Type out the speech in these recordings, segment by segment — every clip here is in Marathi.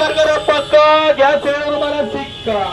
करा पक्का, घ्या सोडून मला सिक्का.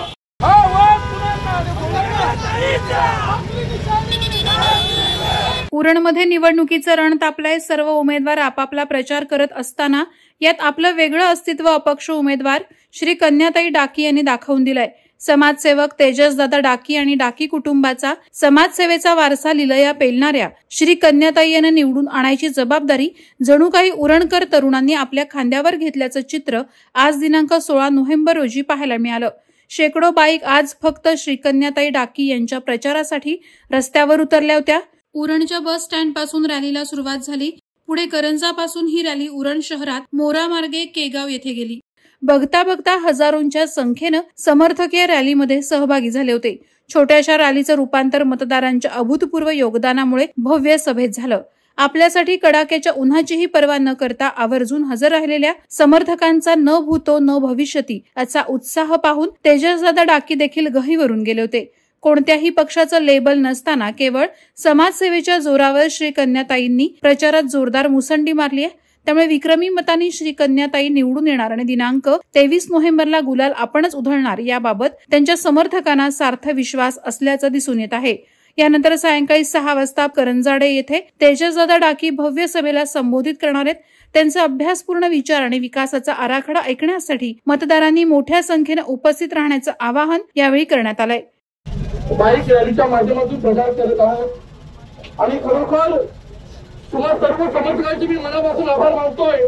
उरणमध्ये निवडणुकीचं रण तापलंय. सर्व उमेदवार आपापला प्रचार करत असताना यात आपलं वेगळं अस्तित्व अपक्ष उमेदवार श्री कन्याताई डाकी यांनी दाखवून दिलंय. समाजसेवक तेजसदादा डाकी आणि डाकी कुटुंबाचा समाजसेवेचा वारसा लिलया पेलणाऱ्या श्री कन्याताई यांना निवडून आणायची जबाबदारी जणू काही उरणकर तरुणांनी आपल्या खांद्यावर घेतल्याचं चित्र आज दिनांक 16 नोव्हेंबर रोजी पाहायला मिळालं. शेकडो बाईक आज फक्त श्री कन्याताई डाकी यांच्या प्रचारासाठी रस्त्यावर उतरल्या होत्या. उरणच्या बस स्टँड पासून रॅलीला सुरुवात झाली. पुढे करंजापासून ही रॅली उरण शहरात मोरा मार्गे केगाव येथे गेली. बघता बघता हजारोंच्या संख्येनं समर्थक या रॅलीमध्ये सहभागी झाले होते. छोट्याशा रॅलीचं रूपांतर मतदारांच्या अभूतपूर्व योगदानामुळे भव्य सभेत झालं. आपल्यासाठी कडाक्याच्या उन्हाचीही पर्वा न करता आवर्जून हजर राहिलेल्या समर्थकांचा न भूतो न भविष्यती असा उत्साह पाहून तेजसदादा डाकी देखील गहिवरून गेले होते. कोणत्याही पक्षाचं लेबल नसताना केवळ समाजसेवेच्या जोरावर श्री कन्याताईंनी प्रचारात जोरदार मुसंडी मारली आहे. त्यामुळे विक्रमी मतांनी श्री कन्याताई निवडून येणार आणि दिनांक 23 नोव्हेंबरला गुलाल आपणच उधळणार याबाबत त्यांच्या समर्थकांना सार्थ विश्वास असल्याचं दिसून येत आहे. यानंतर सायंकाळी 6 वाजता करंजाडे येथे तेजसदादा डाकी भव्य सभेला संबोधित करणार आहेत. त्यांचा अभ्यासपूर्ण विचार आणि विकासाचा आराखडा ऐकण्यासाठी मतदारांनी मोठ्या संख्येने उपस्थित राहण्याचं आवाहन यावेळी करण्यात आलंय. बाईक रॅलीच्या माध्यमातून प्रचार करत आहोत आणि खरोखर तुम्हा सर्व समर्थकांचे मी मनापासून आभार मानतोय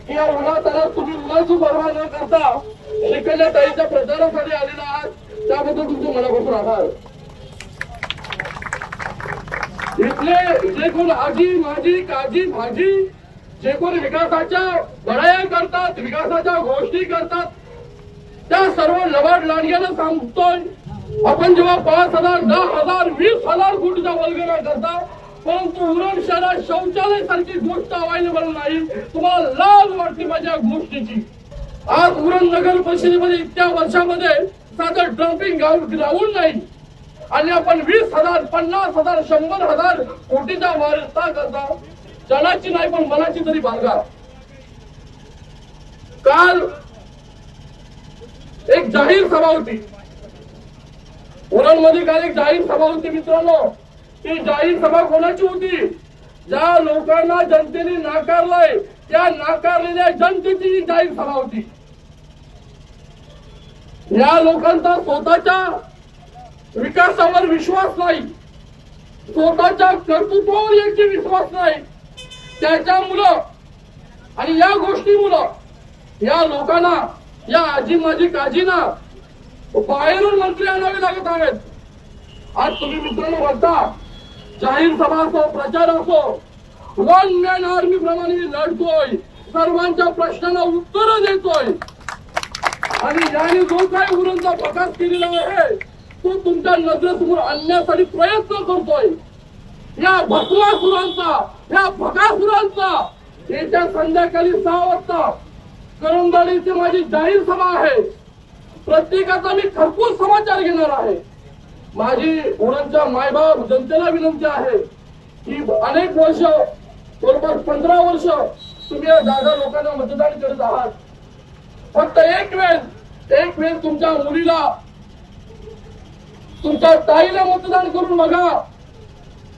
की या उन्हाताला तुम्ही उन्हाची पर्वा न करता कन्याताईच्या प्रचारासाठी आलेला आहात. त्याबद्दल तुमचे मनापासून आभार. इथले जे कोण आजी माझी काजी भाजी जे कोण विकासाच्या बढाया करतात, विकासाच्या गोष्टी करतात, त्या सर्व लबाड लांडग्याला सांगतोय आपण जेव्हा 5,000, 10,000, 20,000 कोटीचा वल्गना करता परंतु उरण शहरात शौचालय सारखी गोष्ट अवेलेबल नाही. तुम्हाला लाज वाटते माझ्या गोष्टीची. आज उरण नगर परिषदेमध्ये इतक्या वर्षामध्ये साधं डम्पिंग ग्राउंड नाही आणि आपण 20,000, 50,000, 100,000 कोटीचा वारसा करता. जनाची नाही पण मनाची तरी बाळगा. काल एक जाहीर सभा होती उरणमध्ये. काल एक जाहीर सभा होती मित्रांनो. ती जाहीर सभा कोणाची होती? ज्या लोकांना जनतेने नाकारलंय त्या नाकारलेल्या जनतेची ही जाहीर सभा होती. या लोकांचा स्वतःच्या विकासावर विश्वास नाही, स्वतःच्या कर्तृत्वावर यांची विश्वास नाही. त्याच्यामुळं आणि या गोष्टीमुळं या लोकांना, या आजी माझी काजीना बाहेरून मंत्री आणावे लागत आहेत. आज तुम्ही मित्रांनो बघता जाहीर सभा असो, प्रचार असो, वन मॅन आर्मी प्रमाणे लढतोय, सर्वांच्या प्रश्नांना उत्तर देतोय आणि याने जो काही उरणचा प्रकाश केलेला आहे तो तुमच्या नजरेसमोर आणण्यासाठी प्रयत्न करतोय. या भस्मासुरांचा, या भकासुरांचा येत्या संध्याकाळी 6 वाजता करंजाडे इथे माझी जाहीर सभा आहे. प्रत्येकाचा मी खरपूस समाचार घेणार आहे. माझी उरणच्या मायबाप जनतेला विनंती आहे की अनेक वर्ष, बरोबर 15 वर्ष तुम्ही या जागा लोकांना मतदान करत आहात. फक्त एक वेळ तुमच्या मुलीला, तुमच्या ताईला मतदान करून बघा.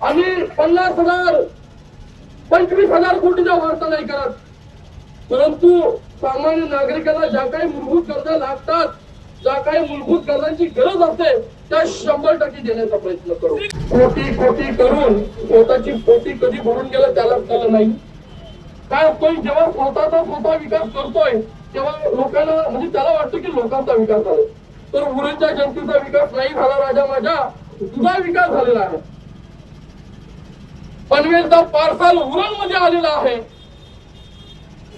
आम्ही 50,000, 25,000 कोटीचा वारसा नाही करत, परंतु सामान्य नागरिकांना ज्या काही मूलभूत गरजा लागतात, ज्या काही मूलभूत गरजांची गरज असते त्या 100% देण्याचा प्रयत्न करू. कोटी करून स्वतःची पोटी कधी भरून गेलं त्याला कळलं नाही. काय होतोय जेव्हा स्वतः विकास करतोय तेव्हा लोकांना, म्हणजे त्याला वाटतं की लोकांचा विकास झाला. तर उरणच्या जनतेचा विकास नाही झाला राजा माझा, तुझा विकास झालेला आहे. पनवेलचा पार्सल उरणमध्ये आलेला आहे.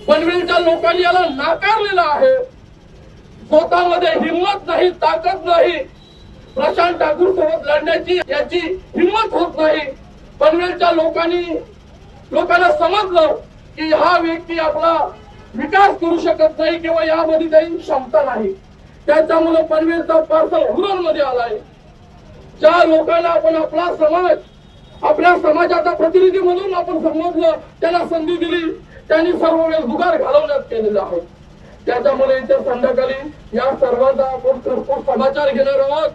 पनवेलच्या लोकांनी याला नाकारलेला आहे. स्वतःमध्ये हिंमत नाही, ताकद नाही, प्रशांत ठाकूर सोबत लढण्याची याची हिंमत होत नाही. पनवेलच्या लोकांना समजलं की हा व्यक्ती आपला विकास करू शकत नाही किंवा यामध्ये काही क्षमता नाही. त्याच्यामुळे पनवेलचा पार्सल उरणमध्ये आलाय. ज्या लोकांना आपण आपला समाज, आपल्या समाजाचा प्रतिनिधी म्हणून आपण समजलं, त्यांना संधी दिली, त्यांनी सर्व वेळ जुगार घालवण्यात केलेला आहे. त्याच्यामुळे इथे संध्याकाळी या सर्वांचा आपण घरपोच समाचार घेणार आहोत.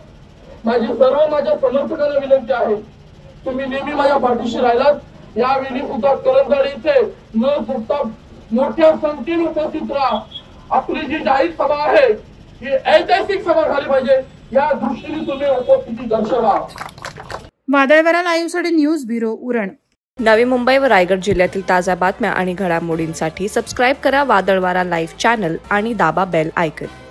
माझी सर्व माझ्या समर्थकांना विनंती आहे, तुम्ही नेहमी माझ्या पाठीशी राहिलात. यावेळी सुद्धा करंजाडी इथे न चुकता मोठ्या संख्येने उपस्थित राहा. आपली जी जाहीर सभा आहे ही ऐतिहासिक सभा झाली पाहिजे, या दृष्टीने तुम्ही उपस्थिती दर्शवा. वादळवारा लाईव्हसाठी न्यूज ब्युरो उरण. नवी मुंबई व रायगड जिल्ह्यातील ताज्या बातम्या आणि घडामोडींसाठी सबस्क्राईब करा वादळवारा लाईव्ह चॅनल आणि दाबा बेल आयकॉन.